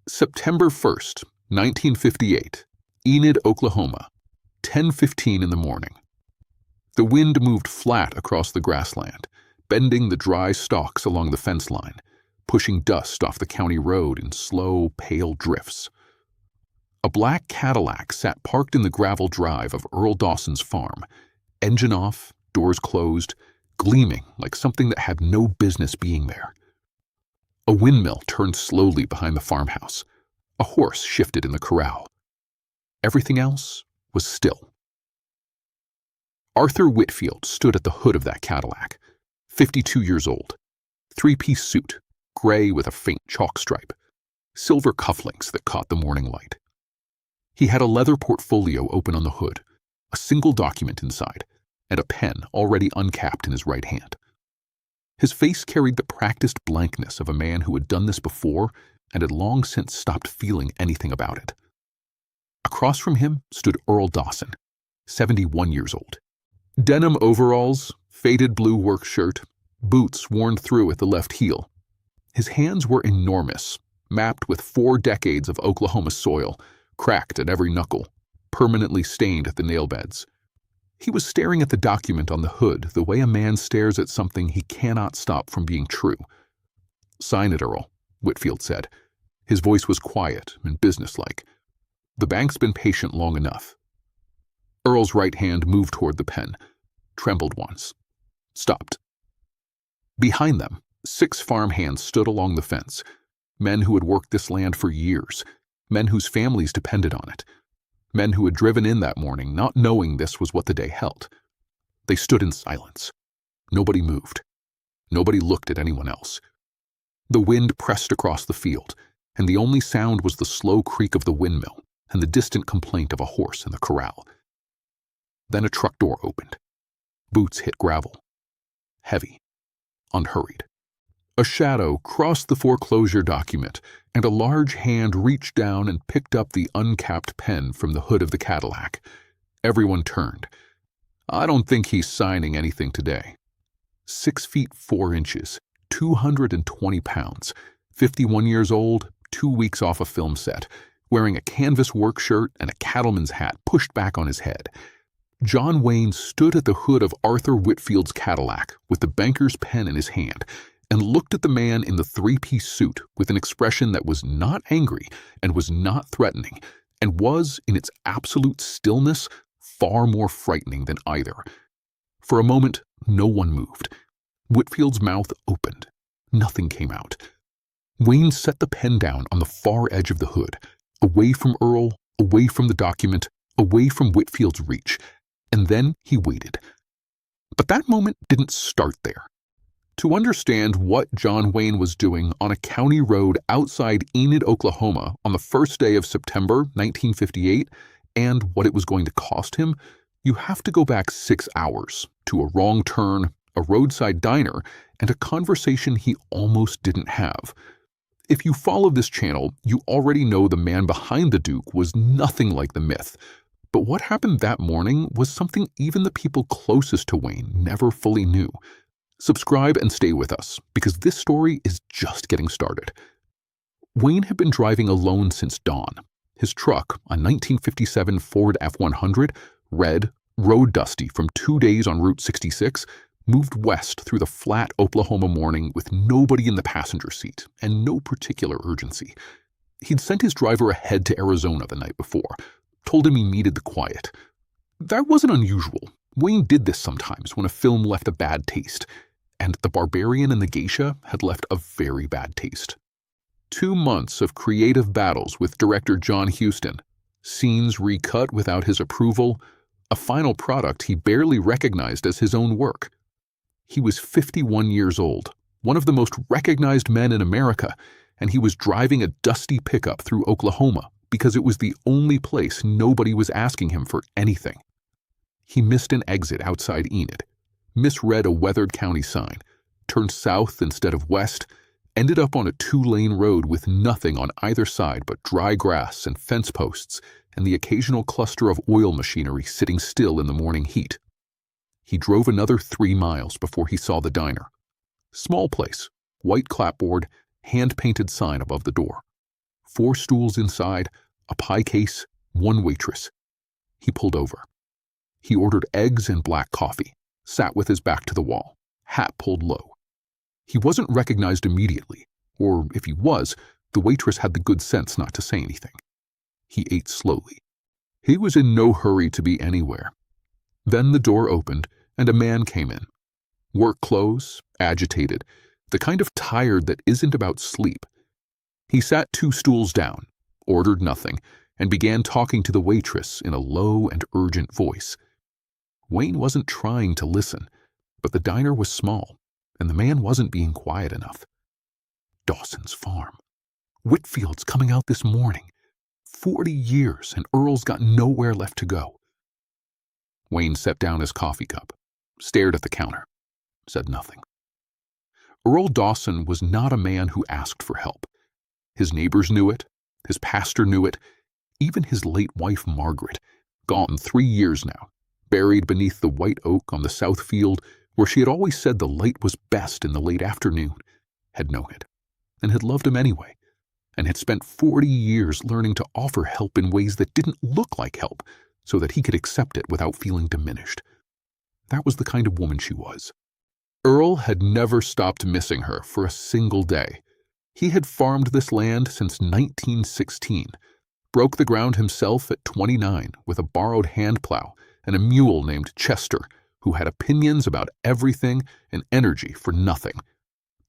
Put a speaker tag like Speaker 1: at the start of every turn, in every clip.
Speaker 1: September 1st, 1958, Enid, Oklahoma, 10:15 in the morning. The wind moved flat across the grassland, bending the dry stalks along the fence line, pushing dust off the county road in slow, pale drifts. A black Cadillac sat parked in the gravel drive of Earl Dawson's farm, engine off, doors closed, gleaming like something that had no business being there. A windmill turned slowly behind the farmhouse. A horse shifted in the corral. Everything else was still. Arthur Whitfield stood at the hood of that Cadillac, 52 years old, three-piece suit, gray with a faint chalk stripe, silver cufflinks that caught the morning light. He had a leather portfolio open on the hood, a single document inside, and a pen already uncapped in his right hand. His face carried the practiced blankness of a man who had done this before and had long since stopped feeling anything about it. Across from him stood Earl Dawson, 71 years old. Denim overalls, faded blue work shirt, boots worn through at the left heel. His hands were enormous, mapped with 4 decades of Oklahoma soil, cracked at every knuckle, permanently stained at the nail beds. He was staring at the document on the hood the way a man stares at something he cannot stop from being true. "Sign it, Earl," Whitfield said. His voice was quiet and businesslike. "The bank's been patient long enough." Earl's right hand moved toward the pen, trembled once, stopped. Behind them, 6 farmhands stood along the fence, men who had worked this land for years, men whose families depended on it, men who had driven in that morning not knowing this was what the day held. They stood in silence. Nobody moved. Nobody looked at anyone else. The wind pressed across the field, and the only sound was the slow creak of the windmill and the distant complaint of a horse in the corral. Then a truck door opened. Boots hit gravel. Heavy. Unhurried. A shadow crossed the foreclosure document, and a large hand reached down and picked up the uncapped pen from the hood of the Cadillac. Everyone turned. "I don't think he's signing anything today." 6 feet 4 inches, 220 pounds, 51 years old, 2 weeks off a film set, wearing a canvas work shirt and a cattleman's hat pushed back on his head. John Wayne stood at the hood of Arthur Whitfield's Cadillac with the banker's pen in his hand and looked at the man in the 3-piece suit with an expression that was not angry and was not threatening and was, in its absolute stillness, far more frightening than either. For a moment, no one moved. Whitfield's mouth opened. Nothing came out. Wayne set the pen down on the far edge of the hood, away from Earl, away from the document, away from Whitfield's reach, and then he waited. But that moment didn't start there. To understand what John Wayne was doing on a county road outside Enid, Oklahoma on the first day of September 1958, and what it was going to cost him, you have to go back 6 hours to a wrong turn, a roadside diner, and a conversation he almost didn't have. If you follow this channel, you already know the man behind the Duke was nothing like the myth. But what happened that morning was something even the people closest to Wayne never fully knew. Subscribe and stay with us, because this story is just getting started. Wayne had been driving alone since dawn. His truck, a 1957 Ford F-100, red, road dusty from 2 days on Route 66, moved west through the flat Oklahoma morning with nobody in the passenger seat and no particular urgency. He'd sent his driver ahead to Arizona the night before, told him he needed the quiet. That wasn't unusual. Wayne did this sometimes when a film left a bad taste, and The Barbarian and the Geisha had left a very bad taste. 2 months of creative battles with director John Huston, scenes recut without his approval, a final product he barely recognized as his own work. He was 51 years old, one of the most recognized men in America, and he was driving a dusty pickup through Oklahoma because it was the only place nobody was asking him for anything. He missed an exit outside Enid, misread a weathered county sign, turned south instead of west, ended up on a 2-lane road with nothing on either side but dry grass and fence posts and the occasional cluster of oil machinery sitting still in the morning heat. He drove another 3 miles before he saw the diner. Small place, white clapboard, hand-painted sign above the door. 4 stools inside, a pie case, 1 waitress. He pulled over. He ordered eggs and black coffee, sat with his back to the wall, hat pulled low. He wasn't recognized immediately, or if he was, the waitress had the good sense not to say anything. He ate slowly. He was in no hurry to be anywhere. Then the door opened, and a man came in. Work clothes, agitated, the kind of tired that isn't about sleep. He sat 2 stools down, ordered nothing, and began talking to the waitress in a low and urgent voice. Wayne wasn't trying to listen, but the diner was small, and the man wasn't being quiet enough. Dawson's farm. Whitfield's coming out this morning. 40 years, and Earl's got nowhere left to go. Wayne set down his coffee cup, stared at the counter, said nothing. Earl Dawson was not a man who asked for help. His neighbors knew it, his pastor knew it, even his late wife Margaret, gone 3 years now, buried beneath the white oak on the south field where she had always said the light was best in the late afternoon, had known it, and had loved him anyway, and had spent 40 years learning to offer help in ways that didn't look like help so that he could accept it without feeling diminished. That was the kind of woman she was. Earl had never stopped missing her for a single day. He had farmed this land since 1916, broke the ground himself at 29 with a borrowed hand plow and a mule named Chester, who had opinions about everything and energy for nothing.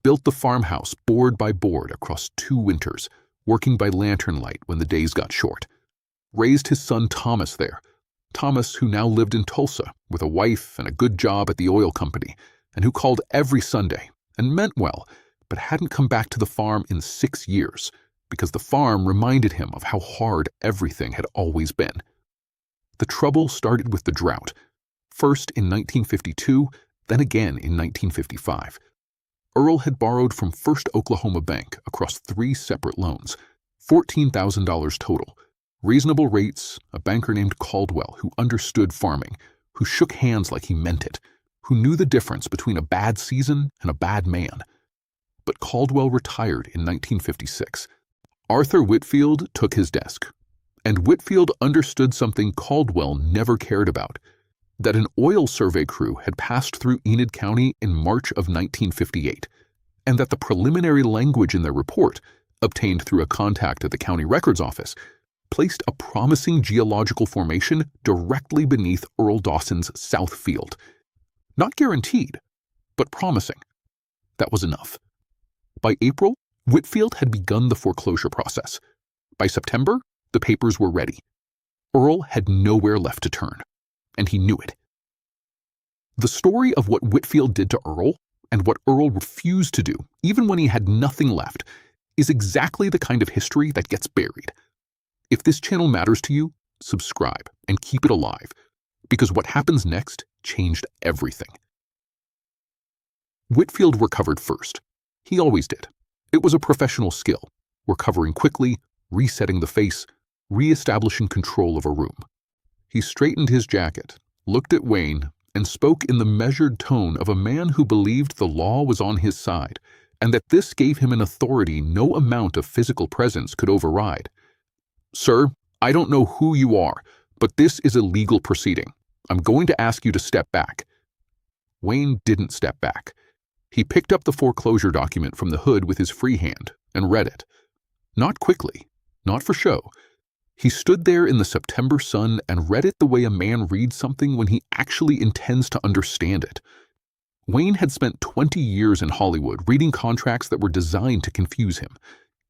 Speaker 1: Built the farmhouse board by board across 2 winters, working by lantern light when the days got short. Raised his son Thomas there, Thomas who now lived in Tulsa with a wife and a good job at the oil company, and who called every Sunday and meant well, but hadn't come back to the farm in 6 years because the farm reminded him of how hard everything had always been. The trouble started with the drought, first in 1952, then again in 1955. Earl had borrowed from First Oklahoma Bank across 3 separate loans, $14,000 total, reasonable rates, a banker named Caldwell who understood farming, who shook hands like he meant it, who knew the difference between a bad season and a bad man. But Caldwell retired in 1956. Arthur Whitfield took his desk, and Whitfield understood something Caldwell never cared about, that an oil survey crew had passed through Enid County in March of 1958, and that the preliminary language in their report, obtained through a contact at the county records office, placed a promising geological formation directly beneath Earl Dawson's south field. Not guaranteed, but promising. That was enough. By April, Whitfield had begun the foreclosure process. By September, the papers were ready. Earl had nowhere left to turn, and he knew it. The story of what Whitfield did to Earl, and what Earl refused to do, even when he had nothing left, is exactly the kind of history that gets buried. If this channel matters to you, subscribe and keep it alive, because what happens next changed everything. Whitfield recovered first. He always did. It was a professional skill, recovering quickly, resetting the face, re-establishing control of a room. He straightened his jacket, looked at Wayne, and spoke in the measured tone of a man who believed the law was on his side, and that this gave him an authority no amount of physical presence could override. "Sir, I don't know who you are, but this is a legal proceeding. I'm going to ask you to step back." Wayne didn't step back. He picked up the foreclosure document from the hood with his free hand and read it. Not quickly, not for show. He stood there in the September sun and read it the way a man reads something when he actually intends to understand it. Wayne had spent 20 years in Hollywood reading contracts that were designed to confuse him.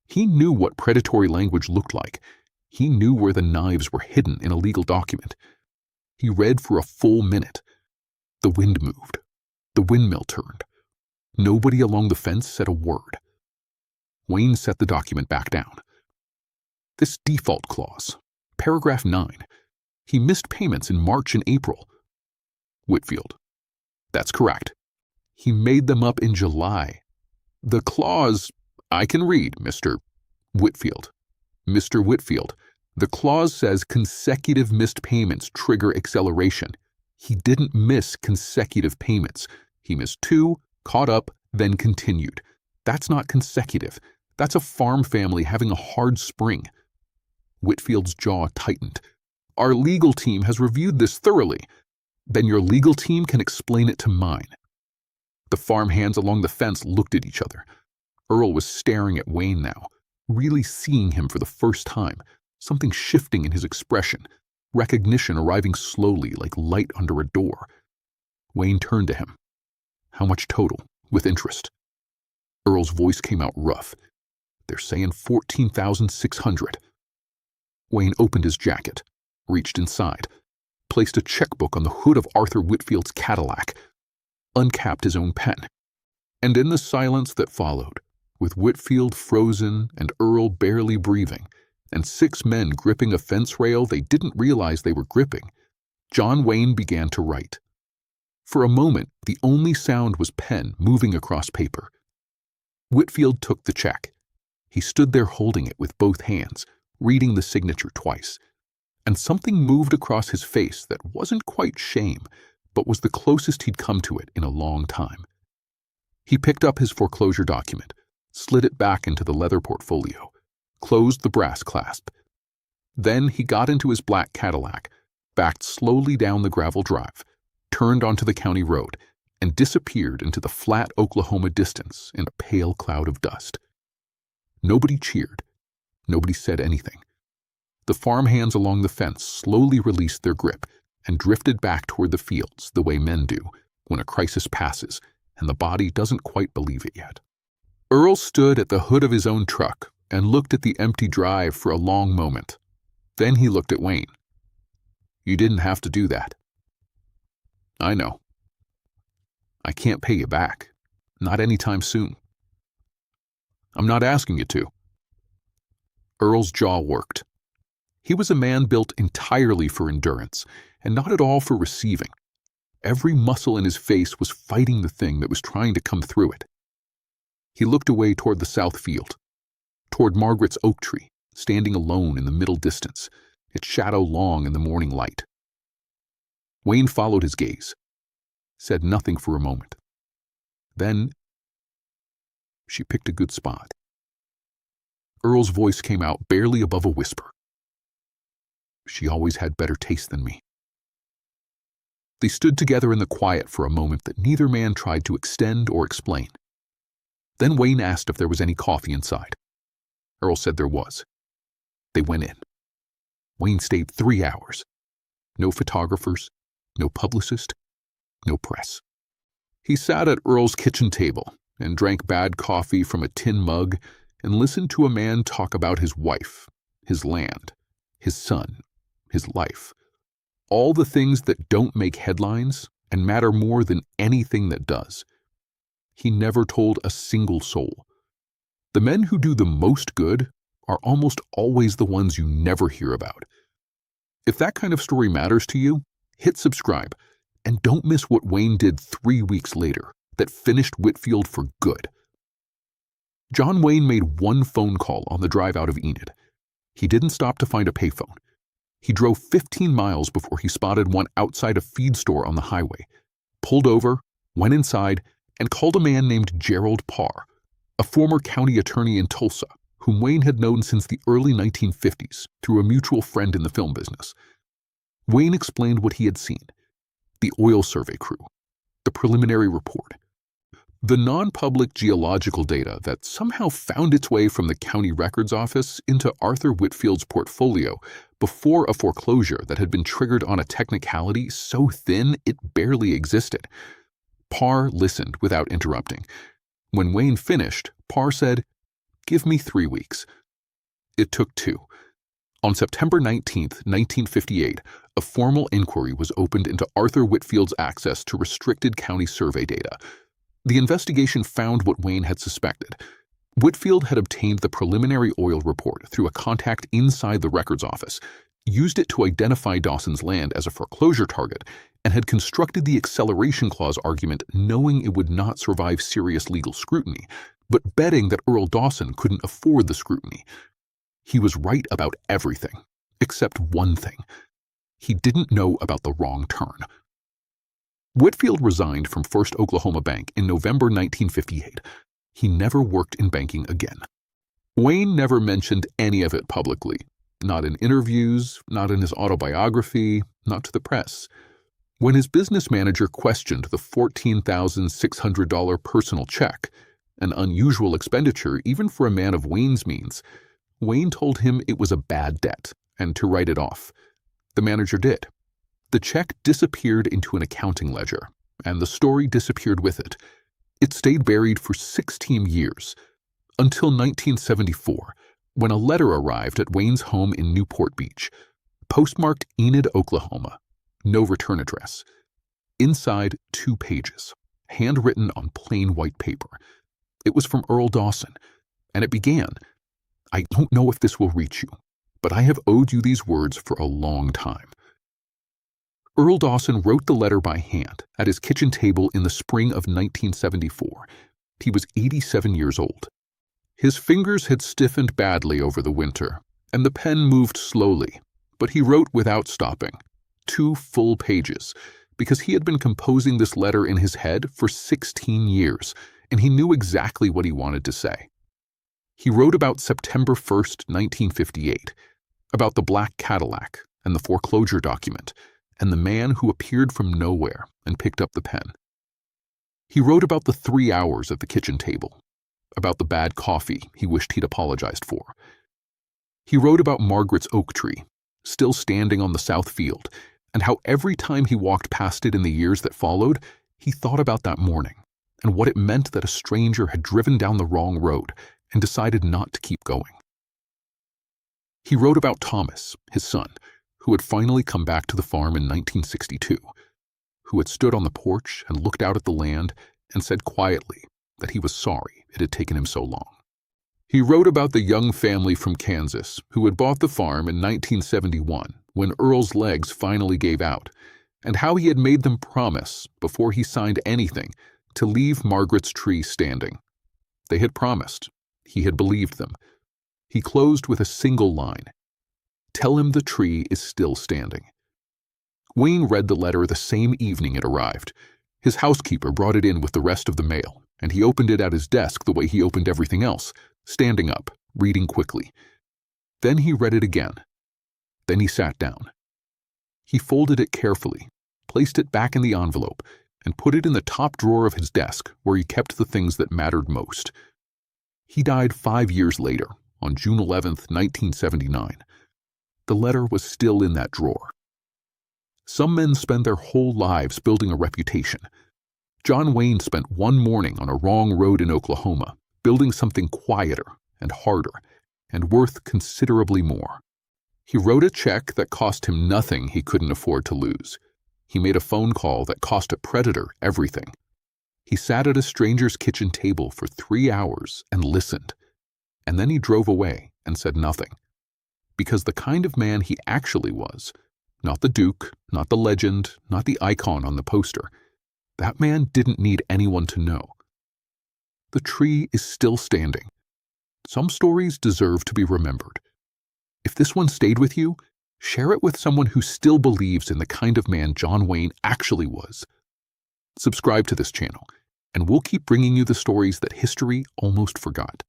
Speaker 1: He knew what predatory language looked like. He knew where the knives were hidden in a legal document. He read for a full minute. The wind moved. The windmill turned. Nobody along the fence said a word. Wayne set the document back down. This default clause, paragraph 9. He missed payments in March and April. Whitfield. That's correct. He made them up in July. The clause, I can read, Mr. Whitfield. Mr. Whitfield, the clause says consecutive missed payments trigger acceleration. He didn't miss consecutive payments. He missed 2, caught up, then continued. That's not consecutive. That's a farm family having a hard spring. Whitfield's jaw tightened. Our legal team has reviewed this thoroughly. Then your legal team can explain it to mine. The farm hands along the fence looked at each other. Earl was staring at Wayne now, really seeing him for the first time, something shifting in his expression, recognition arriving slowly like light under a door. Wayne turned to him. How much total, with interest? Earl's voice came out rough. They're saying 14,600. Wayne opened his jacket, reached inside, placed a checkbook on the hood of Arthur Whitfield's Cadillac, uncapped his own pen. And in the silence that followed, with Whitfield frozen and Earl barely breathing, and 6 men gripping a fence rail they didn't realize they were gripping, John Wayne began to write. For a moment, the only sound was pen moving across paper. Whitfield took the check. He stood there holding it with both hands, reading the signature twice. And something moved across his face that wasn't quite shame, but was the closest he'd come to it in a long time. He picked up his foreclosure document, slid it back into the leather portfolio, closed the brass clasp. Then he got into his black Cadillac, backed slowly down the gravel drive, turned onto the county road, and disappeared into the flat Oklahoma distance in a pale cloud of dust. Nobody cheered. Nobody said anything. The farmhands along the fence slowly released their grip and drifted back toward the fields the way men do when a crisis passes and the body doesn't quite believe it yet. Earl stood at the hood of his own truck and looked at the empty drive for a long moment. Then he looked at Wayne. You didn't have to do that. I know. I can't pay you back. Not anytime soon. I'm not asking you to. Earl's jaw worked. He was a man built entirely for endurance, and not at all for receiving. Every muscle in his face was fighting the thing that was trying to come through it. He looked away toward the south field, toward Margaret's oak tree, standing alone in the middle distance, its shadow long in the morning light. Wayne followed his gaze, said nothing for a moment. Then, she picked a good spot. Earl's voice came out barely above a whisper. She always had better taste than me. They stood together in the quiet for a moment that neither man tried to extend or explain. Then Wayne asked if there was any coffee inside. Earl said there was. They went in. Wayne stayed 3 hours. No photographers, no publicist, no press. He sat at Earl's kitchen table and drank bad coffee from a tin mug and listened to a man talk about his wife, his land, his son, his life. All the things that don't make headlines and matter more than anything that does. He never told a single soul. The men who do the most good are almost always the ones you never hear about. If that kind of story matters to you, hit subscribe and don't miss what Wayne did 3 weeks later that finished Whitfield for good. John Wayne made one phone call on the drive out of Enid. He didn't stop to find a payphone. He drove 15 miles before he spotted one outside a feed store on the highway, pulled over, went inside, and called a man named Gerald Parr, a former county attorney in Tulsa, whom Wayne had known since the early 1950s through a mutual friend in the film business. Wayne explained what he had seen: the oil survey crew, the preliminary report, the non-public geological data that somehow found its way from the county records office into Arthur Whitfield's portfolio before a foreclosure that had been triggered on a technicality so thin it barely existed. Parr listened without interrupting. When Wayne finished, Parr said, "Give me 3 weeks." It took 2. On September 19, 1958, a formal inquiry was opened into Arthur Whitfield's access to restricted county survey data. The investigation found what Wayne had suspected. Whitfield had obtained the preliminary oil report through a contact inside the records office, used it to identify Dawson's land as a foreclosure target, and had constructed the acceleration clause argument knowing it would not survive serious legal scrutiny, but betting that Earl Dawson couldn't afford the scrutiny. He was right about everything, except one thing. He didn't know about the wrong turn. Whitfield resigned from First Oklahoma Bank in November 1958. He never worked in banking again. Wayne never mentioned any of it publicly, not in interviews, not in his autobiography, not to the press. When his business manager questioned the $14,600 personal check, an unusual expenditure even for a man of Wayne's means, Wayne told him it was a bad debt and to write it off. The manager did. The check disappeared into an accounting ledger, and the story disappeared with it. It stayed buried for 16 years, until 1974, when a letter arrived at Wayne's home in Newport Beach, postmarked Enid, Oklahoma, no return address. Inside, 2 pages, handwritten on plain white paper. It was from Earl Dawson, and it began, "I don't know if this will reach you, but I have owed you these words for a long time." Earl Dawson wrote the letter by hand at his kitchen table in the spring of 1974. He was 87 years old. His fingers had stiffened badly over the winter, and the pen moved slowly, but he wrote without stopping, 2 full pages, because he had been composing this letter in his head for 16 years, and he knew exactly what he wanted to say. He wrote about September 1st, 1958, about the black Cadillac and the foreclosure document, and the man who appeared from nowhere and picked up the pen. He wrote about the 3 hours at the kitchen table, about the bad coffee he wished he'd apologized for. He wrote about Margaret's oak tree, still standing on the south field, and how every time he walked past it in the years that followed, he thought about that morning and what it meant that a stranger had driven down the wrong road and decided not to keep going. He wrote about Thomas, his son, who had finally come back to the farm in 1962, who had stood on the porch and looked out at the land and said quietly that he was sorry it had taken him so long. He wrote about the young family from Kansas who had bought the farm in 1971 when Earl's legs finally gave out, and how he had made them promise, before he signed anything, to leave Margaret's tree standing. They had promised. He had believed them. He closed with a single line, "Tell him the tree is still standing." Wayne read the letter the same evening it arrived. His housekeeper brought it in with the rest of the mail, and he opened it at his desk the way he opened everything else, standing up, reading quickly. Then he read it again. Then he sat down. He folded it carefully, placed it back in the envelope, and put it in the top drawer of his desk where he kept the things that mattered most. He died 5 years later, on June 11th, 1979. The letter was still in that drawer. Some men spend their whole lives building a reputation. John Wayne spent one morning on a wrong road in Oklahoma, building something quieter and harder and worth considerably more. He wrote a check that cost him nothing he couldn't afford to lose. He made a phone call that cost a predator everything. He sat at a stranger's kitchen table for 3 hours and listened, and then he drove away and said nothing. Because the kind of man he actually was, not the Duke, not the legend, not the icon on the poster, that man didn't need anyone to know. The tree is still standing. Some stories deserve to be remembered. If this one stayed with you, share it with someone who still believes in the kind of man John Wayne actually was. Subscribe to this channel, and we'll keep bringing you the stories that history almost forgot.